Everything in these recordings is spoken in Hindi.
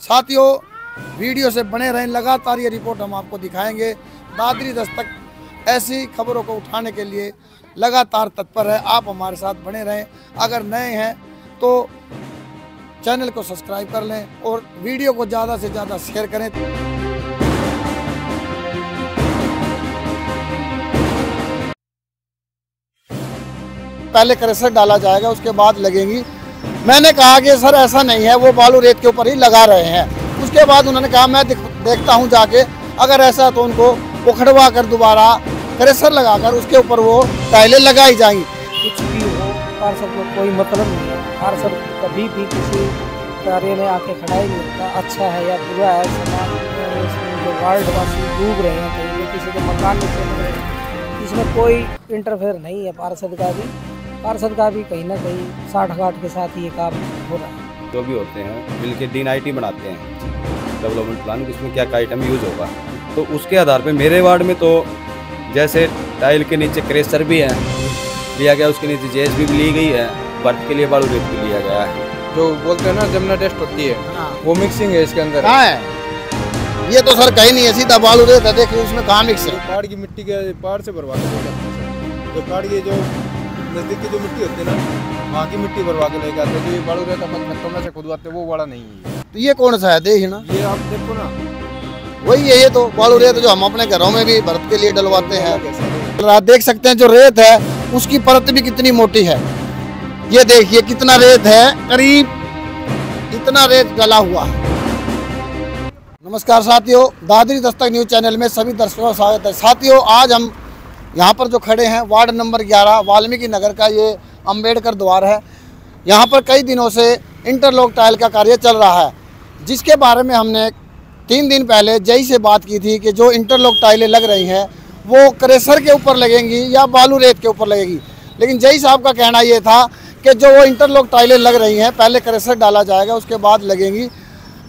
साथियों वीडियो से बने रहें, लगातार ये रिपोर्ट हम आपको दिखाएंगे। दादरी दस्तक ऐसी खबरों को उठाने के लिए लगातार तत्पर है। आप हमारे साथ बने रहें। अगर नए हैं तो चैनल को सब्सक्राइब कर लें और वीडियो को ज़्यादा से ज़्यादा शेयर करें। पहले क्रशर डाला जाएगा, उसके बाद लगेंगी। मैंने कहा कि सर ऐसा नहीं है, वो बालू रेत के ऊपर ही लगा रहे हैं। उसके बाद उन्होंने कहा मैं देखता हूं जाके, अगर ऐसा तो उनको उखड़वा कर दोबारा क्रशर लगाकर उसके ऊपर वो टाइलें लगाई जाएंगी। कुछ भी हो, पार्षद को कोई मतलब नहीं है। पार्षद कभी भी किसी कार्य में आके खड़ा ही नहीं होता। अच्छा है या बुरा है, समाज में जो वार्डवासी डूब रहे हैं, कहीं किसी के मकान में चल रहे हैं, इसमें कोई इंटरफेयर नहीं है पार्षद का भी कहीं ना कहीं साठ-गांठ के साथ ये काम हो रहा है। जो भी होते हैं मिलके DNIT बनाते हैं डेवलपमेंट प्लान, इसमें क्या क्या आइटम यूज होगा, तो उसके आधार पे मेरे वार्ड में तो जैसे टाइल के नीचे क्रेशर भी है लिया गया, उसके नीचे JSB भी ली गई है, बर्फ के लिए बालू रेत भी लिया गया है। जो बोलते हैं ना जमुना टेस्ट होती है, वो मिक्सिंग है इसके अंदर। कहाँ है ये? तो सर कहीं नहीं है, सीधा बालू रेत है। देखिए उसमें कहाँ मिक्स है। पहाड़ की मिट्टी के पहाड़ से भरवा के लेके आते हैं। तो पहाड़ की जो नजदीक की जो मिट्टी होती है ना, वहाँ की मिट्टी भरवा के लेके आते हैं। जो ये बालू रेत अपन खेतों में से खुदवाते हैं, वो वाला नहीं है। तो ये कौन सा है? देखिए ना, ये आप देखो ना, वही है। ये तो बालू रेत जो हम अपने घरों में भी बर्फ के लिए डलवाते हैं। आप देख सकते हैं जो रेत है उसकी परत भी कितनी मोटी है। ये देखिए कितना रेत है, करीब इतना रेत डला हुआ है। नमस्कार साथियों, दादरी दस्तक न्यूज चैनल में सभी दर्शकों का स्वागत है। साथियों आज हम यहाँ पर जो खड़े हैं वार्ड नंबर 11 वाल्मीकि नगर का ये अंबेडकर द्वार है। यहाँ पर कई दिनों से इंटरलॉक टाइल का कार्य चल रहा है, जिसके बारे में हमने 3 दिन पहले जई से बात की थी कि जो इंटरलॉक टाइलें लग रही हैं वो क्रशर के ऊपर लगेंगी या बालू रेत के ऊपर लगेगी। लेकिन जई साहब का कहना ये था कि जो वो इंटरलॉक टाइलें लग रही हैं पहले क्रशर डाला जाएगा, उसके बाद लगेंगी।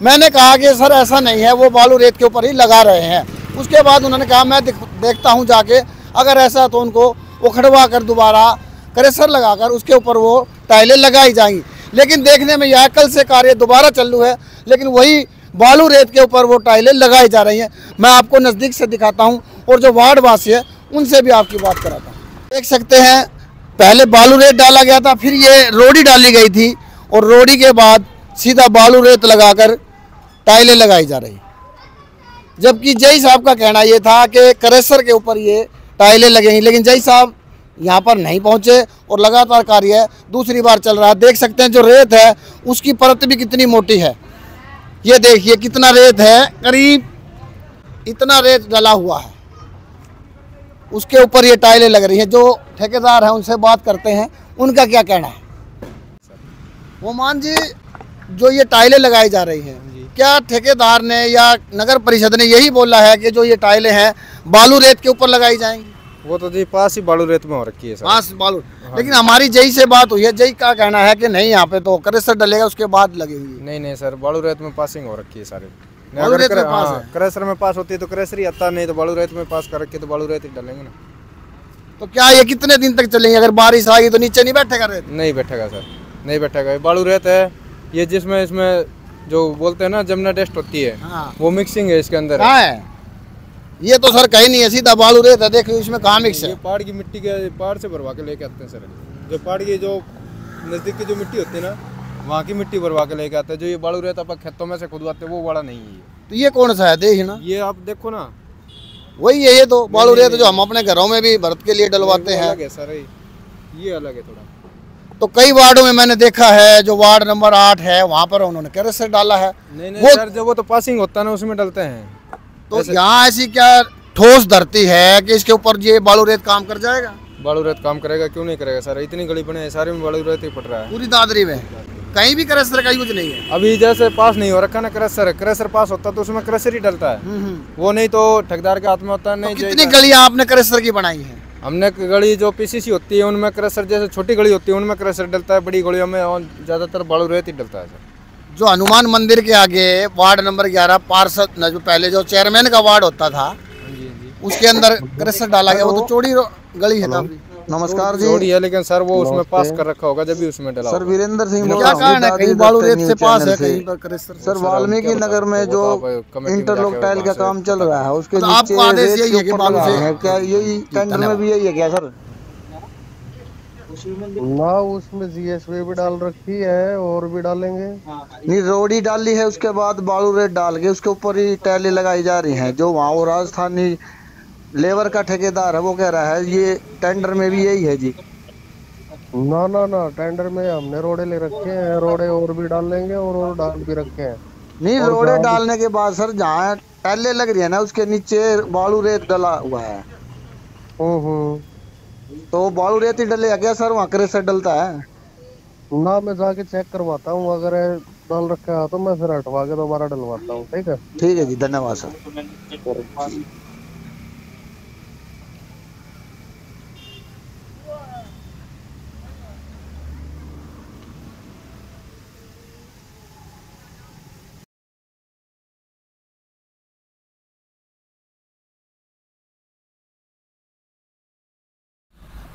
मैंने कहा कि सर ऐसा नहीं है, वो बालू रेत के ऊपर ही लगा रहे हैं। उसके बाद उन्होंने कहा मैं देखता हूं जाके, अगर ऐसा तो उनको उखड़वा कर दोबारा क्रशर लगाकर उसके ऊपर वो टाइलें लगाई जाएंगी। लेकिन देखने में यह कल से कार्य दोबारा चालू है, लेकिन वही बालू रेत के ऊपर वो टाइलें लगाई जा रही हैं। मैं आपको नज़दीक से दिखाता हूं और जो वार्ड वासी है उनसे भी आपकी बात कराता हूँ। देख सकते हैं पहले बालू रेत डाला गया था, फिर ये रोड़ी डाली गई थी और रोड़ी के बाद सीधा बालू रेत लगाकर टाइलें लगाई जा रही। जबकि जई साहब का कहना ये था कि क्रशर के ऊपर ये टाइलें लगेंगी। लेकिन जई साहब यहाँ पर नहीं पहुँचे और लगातार कार्य दूसरी बार चल रहा है। देख सकते हैं जो रेत है उसकी परत भी कितनी मोटी है। ये देखिए कितना रेत है, करीब इतना रेत डला हुआ है। उसके ऊपर ये टाइलें लग रही हैं। जो ठेकेदार हैं उनसे बात करते हैं, उनका क्या कहना है। ओमान जी, जो ये टाइलें लगाई जा रही हैं, क्या ठेकेदार ने या नगर परिषद ने यही बोला है कि जो ये टाइलें हैं बालू रेत के ऊपर लगाई जाएंगी? वो तो जी पास ही बालू रेत में हो रखी है सर। पास बालू। लेकिन हमारी जई से बात हुई है, जई का कहना है कि नहीं, यहाँ पे तो क्रशर डलेगा उसके बाद लगेगी। नहीं सर, बालू रेत में पासिंग हो रखी है सारे। बालू रेत में पास है। क्रशर में पास होती है तो क्रशर ही आता, नहीं तो बालू रेत में पास कर रखी तो बालू रेत ही डालेंगे ना। तो क्या ये कितने दिन तक चलेंगे? अगर बारिश आ गई तो नीचे नहीं बैठेगा रेत? नहीं बैठेगा सर, नहीं बैठेगा। बालू रेत है ये, जिसमें इसमें जो बोलते हैं ना जमुना टेस्ट होती है, वो मिक्सिंग है इसके अंदर। कहाँ है ये? तो सर कहीं नहीं है, सीधा बालू रेत है। देखिए उसमें कहाँ मिक्स है। ये पहाड़ की मिट्टी के पहाड़ से भरवा के लेके आते हैं सर। जो पहाड़ की जो नजदीक की जो मिट्टी होती है ना, वहाँ की मिट्टी भरवा के लेके आते हैं। जो ये बालू रेत अपन खेतों में से खुदवाते हैं, वो वाला नहीं है। तो ये कौन सा है? देखिए ना, ये आप देखो ना, वही है। ये तो बालू रेत जो हम अपने घरों में भी बर्फ के लिए डलवाते हैं। अलग है सर, ये अलग है थोड़ा। तो कई वार्डों में मैंने देखा है, जो वार्ड नंबर 8 है वहाँ पर उन्होंने क्रशर डाला है। नहीं सर, जब वो तो पासिंग होता है ना उसमें डलते हैं। तो यहाँ ऐसी क्या ठोस धरती है कि इसके ऊपर ये बालू रेत काम कर जाएगा? बालू रेत काम करेगा, क्यों नहीं करेगा सर? इतनी गली बने हैं, सारे में बालू रेत ही पड़ रहा है। पूरी दादरी में कहीं भी क्रशर का यूज नहीं है। अभी जैसे पास नहीं हो रखा ना क्रशर पास होता तो उसमें क्रशर ही डलता है। वो नहीं तो ठेकेदार के हाथ में होता है। नहीं, कितनी गलियां आपने क्रशर की बनाई है? हमने गली जो PCC होती है उनमें क्रशर, जैसे छोटी गली होती है उनमें क्रशर डलता है, बड़ी गलियों में ज्यादातर बालू रेत ही डलता है सर। जो हनुमान मंदिर के आगे वार्ड नंबर 11 पार्षद जो पहले जो चेयरमैन का वार्ड होता था, उसके अंदर क्रशर डाला गया। वो तो चौड़ी गली है काफी। नमस्कार जी। जोड़ी है लेकिन सर वो उसमें पास कर रखा होगा जब भी उसमें डला सर वीरेंद्र सिंह क्या बोल रहा हूँ, कारण है? कहीं बालू रेत से पास है, कहीं पर क्रेशर। सर वाल्मीकि नगर में जो इंटरलॉक टाइल का काम चल रहा है उसके मतलब आपको आदेश नीचे यही है कि ऊपर बालू लगा से- है, क्या यही टेंडर में भी यही है क्या सर? ना उसमें जीएसबी भी डाल रखी है और भी डालेंगे। नहीं, रोडी डाली है, उसके बाद बालू रेत डाल के उसके ऊपर ही टाइलें लगाई जा रही हैं। जो वहाँ वो राजस्थानी लेबर का ठेकेदार है वो कह रहा है ये टेंडर में भी यही है जी। ना ना ना, टेंडर में हमने रोडे ले रखे हैं, रोडे और भी डाल लेंगे और डाल भी रखे हैं। नहीं, और रोडे जहाँ भी- डालने के बाद सर जहाँ टाइलें लग रही है ना उसके नीचे बालू रेत डला हुआ है, तो बालू रेत ही डलेगा क्या सर? वहाँ क्रेशर डलता है? ना मैं जाके चेक करवाता हूँ, अगर डाल रखा है तो मैं फिर हटवा के दोबारा डलवाता हूँ। ठीक है, ठीक है जी, धन्यवाद सर।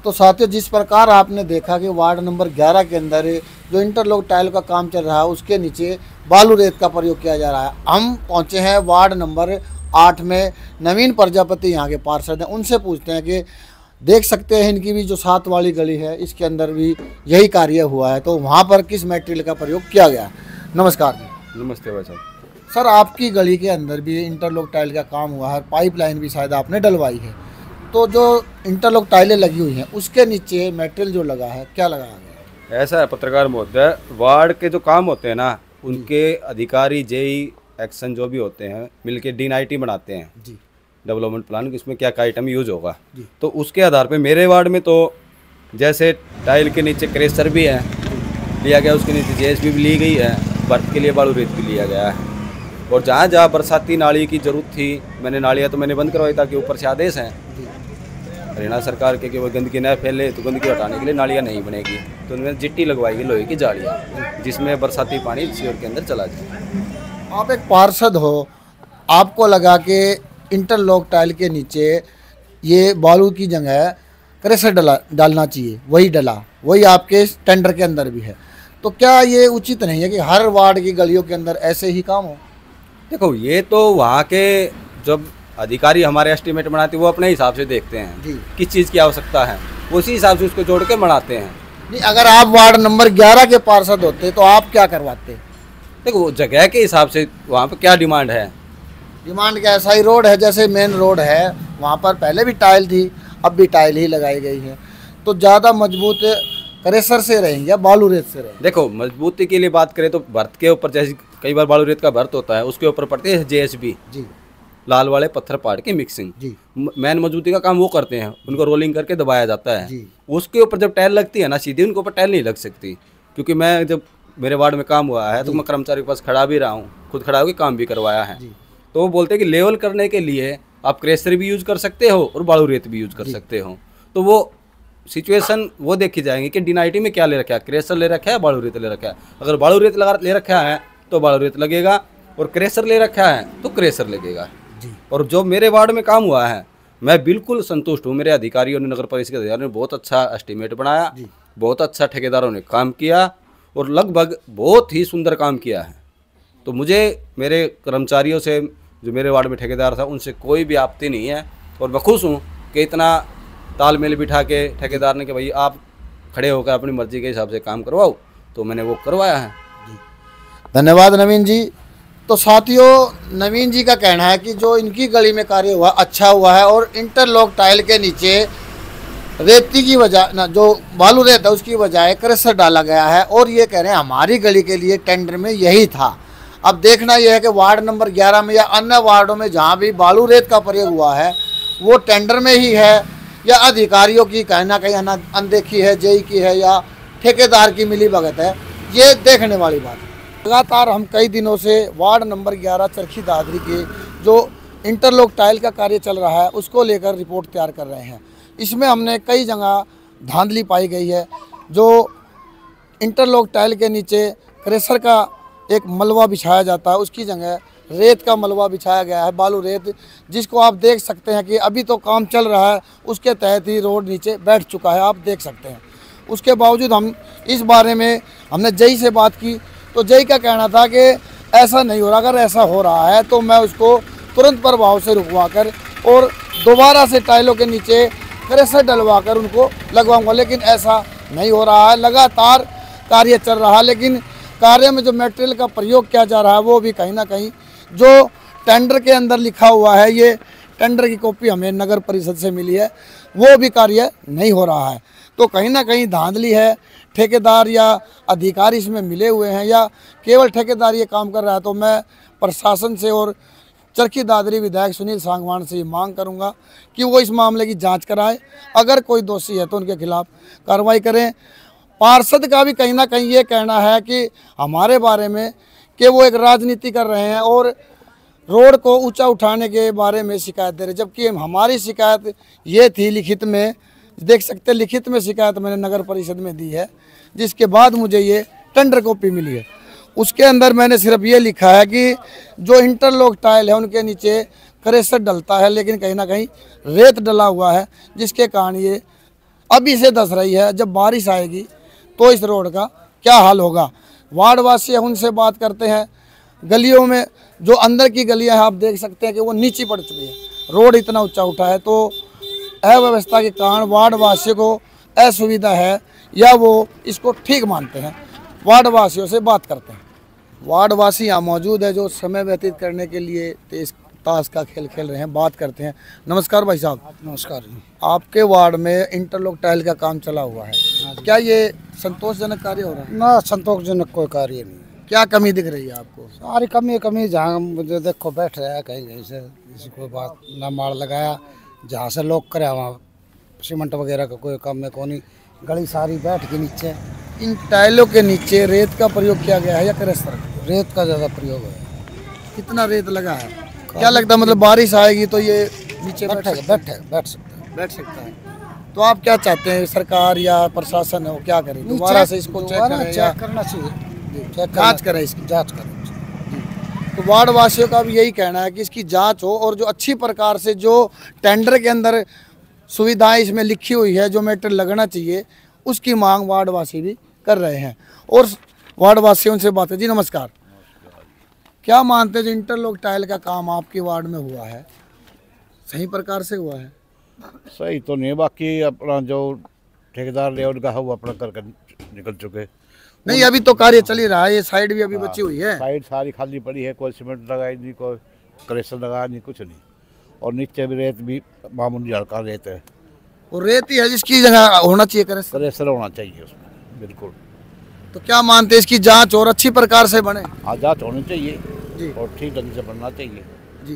तो साथियों, जिस प्रकार आपने देखा कि वार्ड नंबर 11 के अंदर जो इंटरलॉक टाइल का काम चल रहा है उसके नीचे बालू रेत का प्रयोग किया जा रहा है। हम पहुंचे हैं वार्ड नंबर 8 में। नवीन प्रजापति यहाँ के पार्षद हैं, उनसे पूछते हैं कि देख सकते हैं इनकी भी जो 7 वाली गली है इसके अंदर भी यही कार्य हुआ है, तो वहाँ पर किस मटेरियल का प्रयोग किया गया है। नमस्कार जी। नमस्ते भाई साहब। सर, आपकी गली के अंदर भी इंटरलॉक टाइल का काम हुआ है, पाइपलाइन भी शायद आपने डलवाई है, तो जो इंटरलॉक टाइलें लगी हुई हैं उसके नीचे मटेरियल जो लगा है क्या लगाया गया है? ऐसा है पत्रकार महोदय, वार्ड के जो काम होते हैं ना उनके अधिकारी जेई एक्शन जो भी होते हैं मिलके DNIT बनाते हैं जी, डेवलपमेंट प्लान, इसमें क्या क्या आइटम यूज होगा। जी। तो उसके आधार पे मेरे वार्ड में तो जैसे टाइल के नीचे क्रेशर भी है लिया गया, उसके नीचे JSB भी ली गई है, बर्थ के लिए बालू रेत भी लिया गया है। और जहाँ जहाँ बरसाती नाली की जरूरत थी मैंने नालियाँ तो मैंने बंद करवाई, ताकि ऊपर से आदेश हैं हरियाणा सरकार के कि वो गंदगी न फैले, तो गंदगी हटाने के लिए नालियाँ नहीं बनेगी, तो उनमें जिट्टी लगवाई गई लोहे की जालियाँ जिसमें बरसाती पानी सीवर के अंदर चला जाए। आप एक पार्षद हो, आपको लगा कि इंटरलॉक टाइल के नीचे ये बालू की जगह क्रेशर डालना चाहिए, वही डला, वही आपके टेंडर के अंदर भी है, तो क्या ये उचित नहीं है कि हर वार्ड की गलियों के अंदर ऐसे ही काम हो? देखो, ये तो वहाँ के जब अधिकारी हमारे एस्टीमेट बनाते हैं वो अपने हिसाब से देखते हैं जी। किस चीज़ की आवश्यकता है, उसी हिसाब से उसको जोड़ के बनाते हैं। नहीं, अगर आप वार्ड नंबर 11 के पार्षद होते तो आप क्या करवाते? देखो, जगह के हिसाब से वहाँ पे क्या डिमांड है। डिमांड क्या, ऐसा ही रोड है जैसे मेन रोड है वहाँ पर पहले भी टाइल थी, अब भी टाइल ही लगाई गई है, तो ज़्यादा मजबूत क्रेशर से रहेंगे या बालू रेत से रहेंगे? देखो, मजबूती के लिए बात करें तो भर्त के ऊपर, जैसे कई बार बालू रेत का भर्त होता है उसके ऊपर पड़ती है JSB, जी लाल वाले पत्थर पाड़ की मिक्सिंग। जी मैन मजबूती का काम वो करते हैं, उनको रोलिंग करके दबाया जाता है। जी। उसके ऊपर जब टाइल लगती है ना सीधी, उनके ऊपर टाइल नहीं लग सकती, क्योंकि मैं जब मेरे वार्ड में काम हुआ है तो मैं कर्मचारी के पास खड़ा भी रहा हूँ, खुद खड़ा होकर काम भी करवाया है। तो वो बोलते हैं कि लेवल करने के लिए आप क्रेशर भी यूज कर सकते हो और बालू रेत भी यूज कर सकते हो, तो वो सिचुएशन वो देखी जाएंगी कि DNIT में क्या ले रखा है, क्रेशर ले रखा है, बालू रेत ले रखा है। अगर बालू रेत ले रखा है तो बालू रेत लगेगा, और क्रेशर ले रखा है तो क्रेशर लगेगा। और जो मेरे वार्ड में काम हुआ है मैं बिल्कुल संतुष्ट हूँ। मेरे अधिकारियों ने, नगर परिषद के अधिकारियों ने बहुत अच्छा एस्टीमेट बनाया, बहुत अच्छा ठेकेदारों ने काम किया और लगभग बहुत ही सुंदर काम किया है। तो मुझे मेरे कर्मचारियों से, जो मेरे वार्ड में ठेकेदार था, उनसे कोई भी आपत्ति नहीं है, और मैं खुश हूँ कि इतना तालमेल बिठा के ठेकेदार ने कि भाई आप खड़े होकर अपनी मर्जी के हिसाब से काम करवाओ, तो मैंने वो करवाया है। धन्यवाद नवीन जी। तो साथियों, नवीन जी का कहना है कि जो इनकी गली में कार्य हुआ अच्छा हुआ है, और इंटरलॉक टाइल के नीचे रेती की वजह ना, जो बालू रेत है उसकी बजाय क्रेशर डाला गया है, और ये कह रहे हैं हमारी गली के लिए टेंडर में यही था। अब देखना यह है कि वार्ड नंबर 11 में या अन्य वार्डों में जहाँ भी बालू रेत का प्रयोग हुआ है वो टेंडर में ही है या अधिकारियों की कहीं ना कहीं अनदेखी है, जेई की है या ठेकेदार की मिली भगत है, ये देखने वाली बात है। लगातार हम कई दिनों से वार्ड नंबर 11 चरखी दादरी के जो इंटरलॉक टाइल का कार्य चल रहा है उसको लेकर रिपोर्ट तैयार कर रहे हैं। इसमें हमने कई जगह धांधली पाई गई है। जो इंटरलॉक टाइल के नीचे क्रेशर का एक मलबा बिछाया जाता है उसकी जगह रेत का मलबा बिछाया गया है, बालू रेत, जिसको आप देख सकते हैं कि अभी तो काम चल रहा है, उसके तहत ही रोड नीचे बैठ चुका है, आप देख सकते हैं। उसके बावजूद हम इस बारे में हमने जई से बात की, तो जई का कहना था कि ऐसा नहीं हो रहा, अगर ऐसा हो रहा है तो मैं उसको तुरंत प्रभाव से रुकवा कर और दोबारा से टाइलों के नीचे क्रेशर डलवा कर उनको लगवाऊंगा, लेकिन ऐसा नहीं हो रहा है। लगातार कार्य चल रहा है, लेकिन कार्य में जो मटेरियल का प्रयोग किया जा रहा है वो भी कहीं ना कहीं जो टेंडर के अंदर लिखा हुआ है, ये टेंडर की कॉपी हमें नगर परिषद से मिली है, वो भी कार्य नहीं हो रहा है। तो कहीं ना कहीं धांधली है, ठेकेदार या अधिकारी इसमें मिले हुए हैं या केवल ठेकेदार ये काम कर रहा है। तो मैं प्रशासन से और चरखी दादरी विधायक सुनील सांगवान से ये मांग करूंगा कि वो इस मामले की जांच कराए, अगर कोई दोषी है तो उनके खिलाफ कार्रवाई करें। पार्षद का भी कहीं ना कहीं ये कहना है कि हमारे बारे में कि वो एक राजनीति कर रहे हैं और रोड को ऊंचा उठाने के बारे में शिकायत दे रहे, जबकि हमारी शिकायत ये थी लिखित में, देख सकते हैं लिखित में शिकायत मैंने नगर परिषद में दी है, जिसके बाद मुझे ये टेंडर कॉपी मिली है। उसके अंदर मैंने सिर्फ ये लिखा है कि जो इंटरलॉक टाइल है उनके नीचे क्रेशर डलता है, लेकिन कहीं ना कहीं रेत डला हुआ है, जिसके कारण ये अभी से धस रही है। जब बारिश आएगी तो इस रोड का क्या हाल होगा। वार्डवासी है, उनसे बात करते हैं। गलियों में जो अंदर की गलियां हैं आप देख सकते हैं कि वो नीची पड़ चुकी है, रोड इतना ऊंचा उठा है। तो अव्यवस्था के कारण वार्डवासियों को असुविधा है या वो इसको ठीक मानते हैं। वार्डवासियों से बात करते हैं। वार्डवासी यहाँ मौजूद है जो समय व्यतीत करने के लिए तेज ताश का खेल खेल रहे हैं, बात करते हैं। नमस्कार भाई साहब। नमस्कार। आपके वार्ड में इंटरलॉक टाइल का काम चला हुआ है, क्या ये संतोषजनक कार्य हो रहा है? ना, संतोषजनक कोई कार्य नहीं। क्या कमी दिख रही है आपको? सारी कमी जहाँ मुझे देखो बैठ रहा है, कहीं कहीं से किसी कोई बात ना मार लगाया, जहाँ से लोग करे वहाँ सीमेंट वगैरह का कोई काम में कोई, गली सारी बैठ के नीचे। इन टाइलों के नीचे रेत का प्रयोग किया गया है या क्रेशर? रेत का ज़्यादा प्रयोग है। कितना रेत लगा है? क्या लगता है, मतलब बारिश आएगी तो ये नीचे बैठ सकता है? तो आप क्या चाहते हैं, सरकार या प्रशासन हो क्या करे, दोबारा से इसको चेक करना चाहिए, जांच करें, इसकी जांच करें। तो वार्ड वासियों का भी यही कहना है कि इसकी जांच हो और जो अच्छी प्रकार से जो टेंडर के अंदर सुविधाएं इसमें लिखी हुई है, जो मेटेरियल लगना चाहिए, उसकी मांग वार्ड वासी भी कर रहे हैं। और वार्ड वासियों से बात है। जी नमस्कार। क्या मानते हैं जो इंटरलॉक टाइल का काम आपके वार्ड में हुआ है, सही प्रकार से हुआ है? सही तो नहीं, बाकी अपना जो ठेकेदार लेआउट का है वो अपना कर निकल चुके। नहीं, अभी तो कार्य चल ही रहा है, ये साइड भी अभी बची हुई है। साइड सारी खाली पड़ी है, कोई सीमेंट लगाई नहीं, कोई क्रेशर लगाया नहीं, कुछ नहीं। और नीचे भी रेत भी मामूली हल्का रेत है, और रेत ही है जिसकी जगह होना चाहिए क्रेशर होना चाहिए उसमें, बिल्कुल। तो क्या मानते हैं इसकी जांच और अच्छी प्रकार से बने? हाँ, जांच होनी चाहिए जी, और ठीक ढंग से बनना चाहिए जी।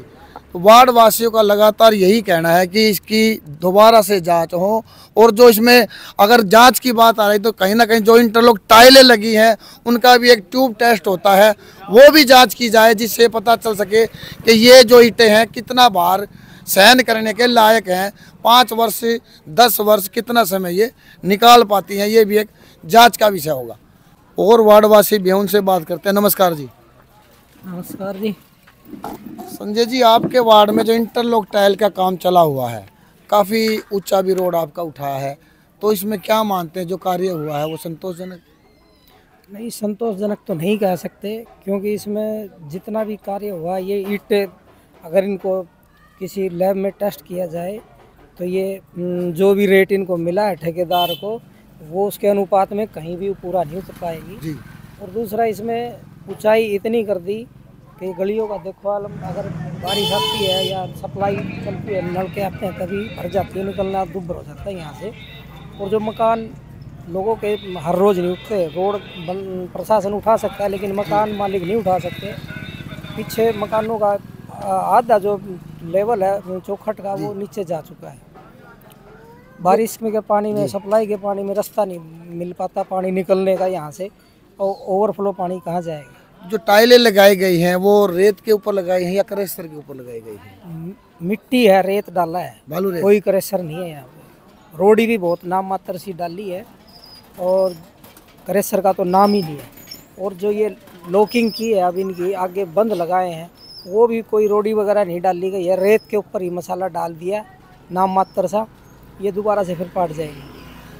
तो वार्ड वासियों का लगातार यही कहना है कि इसकी दोबारा से जांच हो, और जो इसमें अगर जांच की बात आ रही तो कहीं ना कहीं जो इंटरलॉक टाइलें लगी हैं उनका भी एक ट्यूब टेस्ट होता है, वो भी जांच की जाए, जिससे पता चल सके कि ये जो ईंटें हैं कितना भार सहन करने के लायक हैं। 5 वर्ष 10 वर्ष कितना समय ये निकाल पाती हैं, ये भी एक जाँच का विषय होगा। और वार्डवासी भी उनसे बात करते हैं। नमस्कार जी। नमस्कार जी। संजय जी, आपके वार्ड में जो इंटरलॉक टाइल का काम चला हुआ है, काफ़ी ऊंचा भी रोड आपका उठा है, तो इसमें क्या मानते हैं जो कार्य हुआ है वो संतोषजनक? नहीं, संतोषजनक तो नहीं कह सकते, क्योंकि इसमें जितना भी कार्य हुआ, ये ईंटें अगर इनको किसी लैब में टेस्ट किया जाए तो ये जो भी रेट इनको मिला है ठेकेदार को, वो उसके अनुपात में कहीं भी पूरा नहीं उतर पाएगी जी। और दूसरा, इसमें ऊंचाई इतनी कर दी कि गलियों का देखो, अगर बारिश आती है या सप्लाई चलती है, नल के आते हैं तभी भर जाती है, निकलना दुभर हो जाता है यहाँ से। और जो मकान लोगों के हर रोज़ नहीं उठते, रोड प्रशासन उठा सकता है लेकिन मकान मालिक नहीं उठा सकते। पीछे मकानों का आधा जो लेवल है चौखट का, वो नीचे जा चुका है। बारिश में के पानी में, सप्लाई के पानी में रास्ता नहीं मिल पाता पानी निकलने का यहाँ से, और ओवरफ्लो पानी कहाँ जाएगा। जो टाइलें लगाई गई हैं वो रेत के ऊपर लगाई हैं या क्रेशर के ऊपर लगाई गई है? मिट्टी है, रेत डाला है, बालू रेत, कोई क्रेशर नहीं है यहाँ पे। रोडी भी बहुत नाम मात्र सी डाली है और क्रेशर का तो नाम ही नहीं है। और जो ये लॉकिंग की है अब इनकी, आगे बंद लगाए हैं, वो भी कोई रोडी वगैरह नहीं डाली गई है, रेत के ऊपर ही मसाला डाल दिया नाम मात्र सा। ये दोबारा से फिर पाट जाएगी।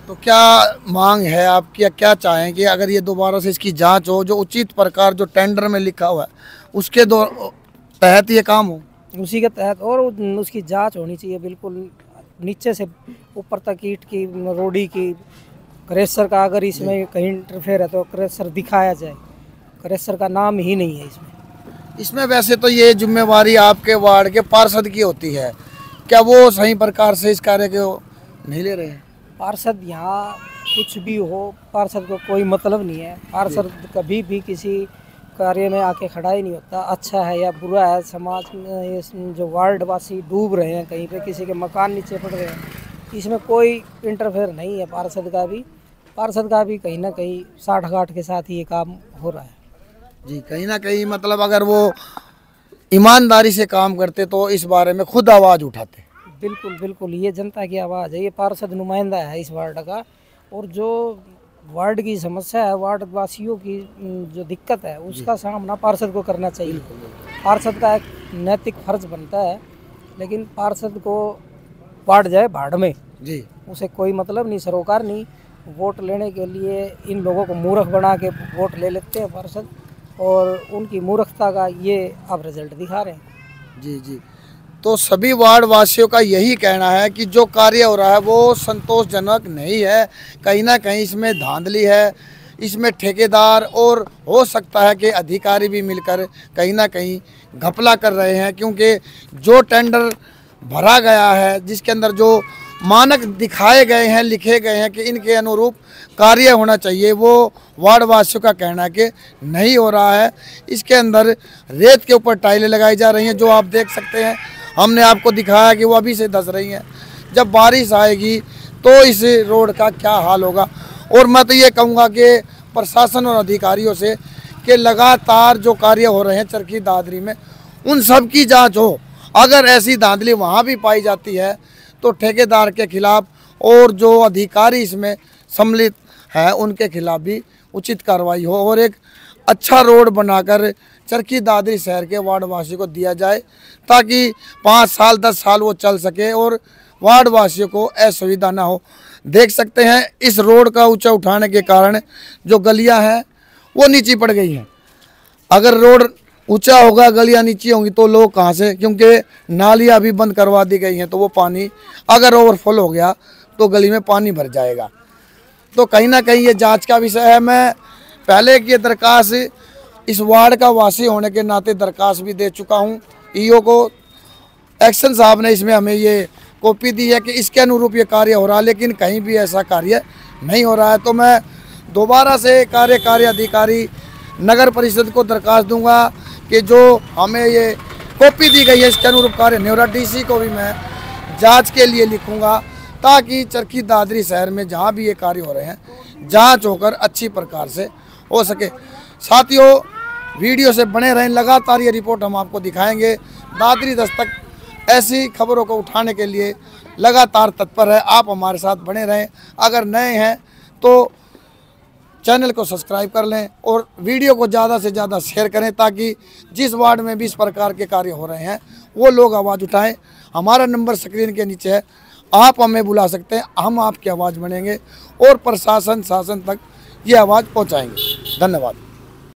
तो क्या मांग है आपकी, या क्या चाहें कि अगर ये दोबारा से इसकी जांच हो, जो उचित प्रकार जो टेंडर में लिखा हुआ है उसके तहत ये काम हो, उसी के तहत, और उसकी जांच होनी चाहिए बिल्कुल नीचे से ऊपर तक, ईंट की, रोडी की, क्रेशर का अगर इसमें कहीं इंटरफेयर है तो क्रेशर दिखाया जाए। क्रेशर का नाम ही नहीं है इसमें। वैसे तो ये जिम्मेवारी आपके वार्ड के पार्षद की होती है, क्या वो सही प्रकार से इस कार्य को नहीं ले रहे हैं? पार्षद यहाँ कुछ भी हो, पार्षद को कोई मतलब नहीं है। पार्षद कभी भी किसी कार्य में आके खड़ा ही नहीं होता। अच्छा है या बुरा है, समाज में जो वार्ड वासी डूब रहे हैं, कहीं पे किसी के मकान नीचे पड़ रहे हैं, इसमें कोई इंटरफेयर नहीं है पार्षद का भी। पार्षद का भी कहीं ना कहीं साठ गांठ के साथ ही ये काम हो रहा है। जी, कहीं ना कहीं मतलब अगर वो ईमानदारी से काम करते तो इस बारे में खुद आवाज़ उठाते। बिल्कुल बिल्कुल, ये जनता की आवाज़ है, ये पार्षद नुमाइंदा है इस वार्ड का। और जो वार्ड की समस्या है, वार्ड वासियों की जो दिक्कत है, उसका सामना पार्षद को करना चाहिए। पार्षद का एक नैतिक फर्ज बनता है, लेकिन पार्षद को वार्ड जाए भाड़ में जी, उसे कोई मतलब नहीं, सरोकार नहीं। वोट लेने के लिए इन लोगों को मूर्ख बना के वोट ले लेते हैं पार्षद, और उनकी मूर्खता का ये अब रिजल्ट दिखा रहे हैं। जी जी, तो सभी वार्ड वासियों का यही कहना है कि जो कार्य हो रहा है वो संतोषजनक नहीं है। कहीं ना कहीं इसमें धांधली है, इसमें ठेकेदार और हो सकता है कि अधिकारी भी मिलकर कहीं ना कहीं घपला कर रहे हैं, क्योंकि जो टेंडर भरा गया है, जिसके अंदर जो मानक दिखाए गए हैं, लिखे गए हैं कि इनके अनुरूप कार्य होना चाहिए, वो वार्ड वासियों का कहना है कि नहीं हो रहा है। इसके अंदर रेत के ऊपर टाइलें लगाई जा रही हैं, जो आप देख सकते हैं, हमने आपको दिखाया कि वो अभी से धंस रही हैं। जब बारिश आएगी तो इस रोड का क्या हाल होगा। और मैं तो ये कहूँगा कि प्रशासन और अधिकारियों से कि लगातार जो कार्य हो रहे हैं चरखी दादरी में, उन सब की जाँच हो। अगर ऐसी धांधली वहाँ भी पाई जाती है तो ठेकेदार के खिलाफ और जो अधिकारी इसमें सम्मिलित है उनके खिलाफ भी उचित कार्रवाई हो, और एक अच्छा रोड बनाकर चरखी दादरी शहर के वार्डवासी को दिया जाए, ताकि 5 साल 10 साल वो चल सके और वार्डवासियों को असुविधा ना हो। देख सकते हैं इस रोड का ऊंचा उठाने के कारण जो गलियां हैं वो नीची पड़ गई हैं। अगर रोड ऊंचा होगा, गलियां नीची होंगी तो लोग कहाँ से, क्योंकि नालियां भी बंद करवा दी गई हैं, तो वो पानी अगर ओवरफ्लो हो गया तो गली में पानी भर जाएगा। तो कहीं ना कहीं ये जांच का विषय है। मैं पहले की दरखास्त इस वार्ड का वासी होने के नाते दरखास्त भी दे चुका हूँ ईओ को। एक्शन साहब ने इसमें हमें ये कॉपी दी है कि इसके अनुरूप ये कार्य हो रहा है, लेकिन कहीं भी ऐसा कार्य नहीं हो रहा है। तो मैं दोबारा से कार्यकारी अधिकारी नगर परिषद को दरखास्त दूंगा कि जो हमें ये कॉपी दी गई है इसके अनुरूप कार्य नहीं हो रहा। डीसी को भी मैं जांच के लिए लिखूंगा, ताकि चरखी दादरी शहर में जहां भी ये कार्य हो रहे हैं जांच होकर अच्छी प्रकार से हो सके। साथियों, वीडियो से बने रहें, लगातार ये रिपोर्ट हम आपको दिखाएंगे। दादरी दस्तक ऐसी खबरों को उठाने के लिए लगातार तत्पर है, आप हमारे साथ बने रहें। अगर नए हैं तो चैनल को सब्सक्राइब कर लें और वीडियो को ज़्यादा से ज़्यादा शेयर करें, ताकि जिस वार्ड में भी इस प्रकार के कार्य हो रहे हैं वो लोग आवाज़ उठाएं। हमारा नंबर स्क्रीन के नीचे है, आप हमें बुला सकते हैं, हम आपकी आवाज़ बनेंगे और प्रशासन शासन तक ये आवाज़ पहुंचाएंगे। धन्यवाद।